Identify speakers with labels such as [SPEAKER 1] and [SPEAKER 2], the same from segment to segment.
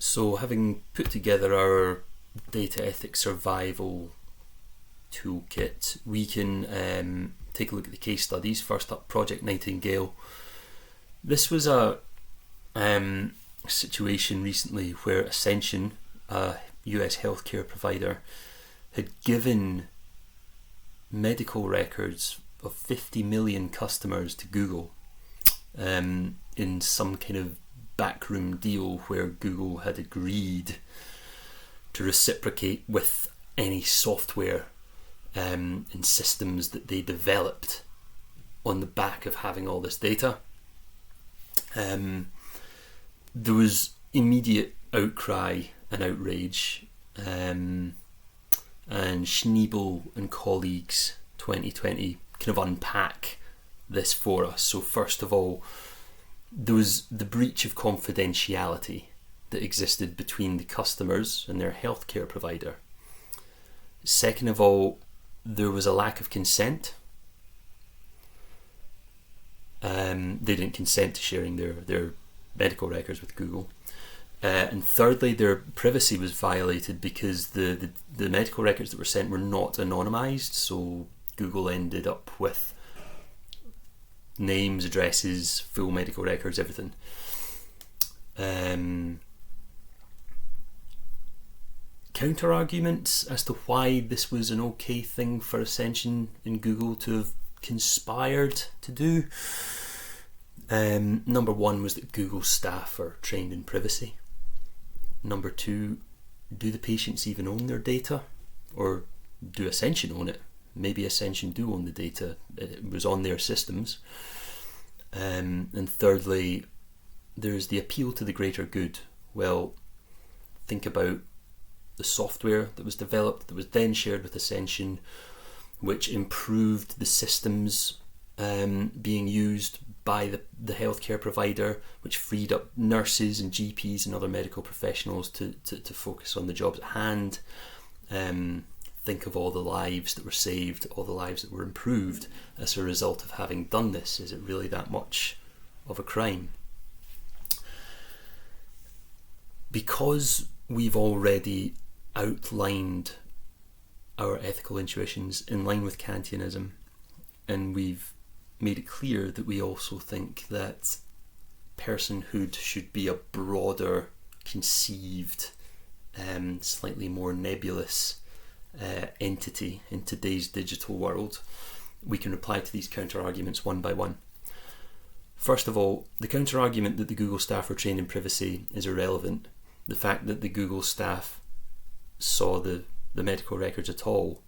[SPEAKER 1] So, having put together our data ethics survival toolkit, we can take a look at the case studies. First up, Project Nightingale. This was a situation recently where Ascension, a US healthcare provider, had given medical records of 50 million customers to Google in some kind of backroom deal where Google had agreed to reciprocate with any software and systems that they developed on the back of having all this data. There was immediate outcry and outrage, and Schneebel and colleagues 2020 kind of unpack this for us. So first of all, there was the breach of confidentiality that existed between the customers and their healthcare provider. Second of all, there was a lack of consent. They didn't consent to sharing their medical records with Google. And thirdly, their privacy was violated because the medical records that were sent were not anonymized, so Google ended up with names, addresses, full medical records, everything. Counter arguments as to why this was an okay thing for Ascension and Google to have conspired to do. Number one was that Google staff are trained in privacy. Number two, do the patients even own their data? Or do Ascension own it? Maybe Ascension do own the data. It was on their systems. And thirdly, there's the appeal to the greater good. Well, think about the software that was developed, that was then shared with Ascension, which improved the systems being used by the healthcare provider, which freed up nurses and GPs and other medical professionals to focus on the jobs at hand. Think of all the lives that were saved, all the lives that were improved as a result of having done this. Is it really that much of a crime? Because we've already outlined our ethical intuitions in line with Kantianism, and we've made it clear that we also think that personhood should be a broader, conceived, slightly more nebulous entity in today's digital world, we can reply to these counter arguments one by one. First of all, the counter argument that the Google staff were trained in privacy is irrelevant. The fact that the Google staff saw the medical records at all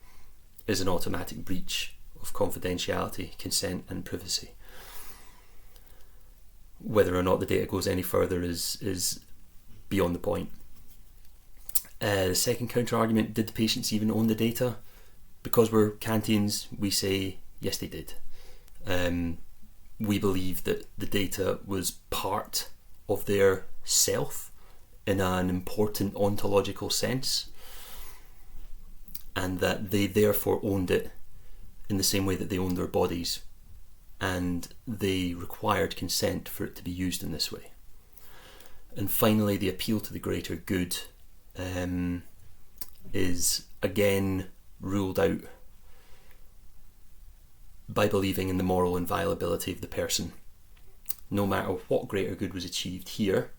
[SPEAKER 1] is an automatic breach of confidentiality, consent and privacy. Whether or not the data goes any further is beyond the point. The second counter argument, did the patients even own the data? Because we're Kantians, we say yes, they did. We believe that the data was part of their self in an important ontological sense, and that they therefore owned it in the same way that they owned their bodies, and they required consent for it to be used in this way. And finally, the appeal to the greater good is again ruled out by believing in the moral inviolability of the person. No matter what greater good was achieved here,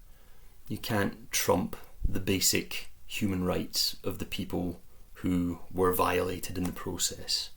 [SPEAKER 1] you can't trump the basic human rights of the people who were violated in the process.